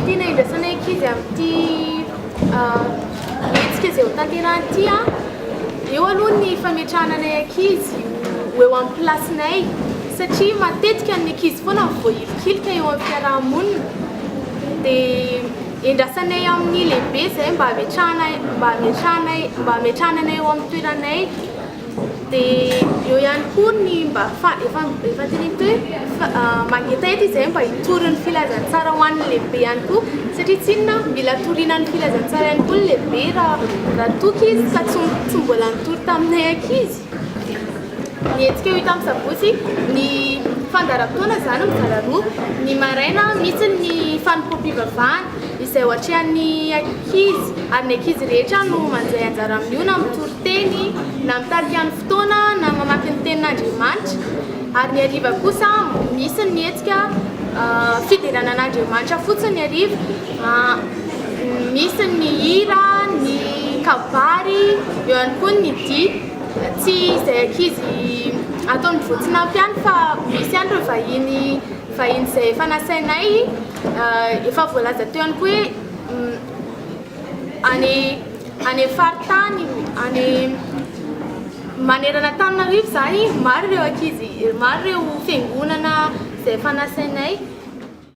tiana indrasana ankizy amin'ity hetsika izay ho tanterahany a eo aloha ny fametrahananay ankizy ho eo amin'ny plasinay satria matetika ny ankizy foana voahilikilika eo amin'ny fiarahamonina dia indrasanay amin'ny lehibe izay mba hametrananay eo amin'ny toeranay dia eo ihany koa ny mba efa teneniko hoe mangeta eto izay mba hitory ny filazantsara ho an'ny lehibe ihany koa satria tsy inona mila toriana ny filazantsara ihany koa ny lehibe raha toky izy ka tsy mbola nitory taminay ankizy. Ny hetsika io hita amin'ny sabosy ny fandaram-potoana izany mizara roa ny maraina misy ny fanompoam-pivavahana izay ohatrehan'ny ankizy ary ny ankizy rehetra no manjay anjara amin'io na mitory teny na mitarika ny fotoana na mamaky ny tenin'Andriamanitra ary ny hariva kosa misy ny hetsika fidirana an'Andriamanitra fotsiny hariva misy ny hira ny kabary eo ihany koa ny dia tsy izay ankizy ataony voatsinapy ihany fa misy ihany ireo vahiny izay efa nasainay efa voalaza teo ihany koa hoe any faritany any manerana Antananarivo zany maro ireo ankizy maro ireo fiangonana izay efa nasainay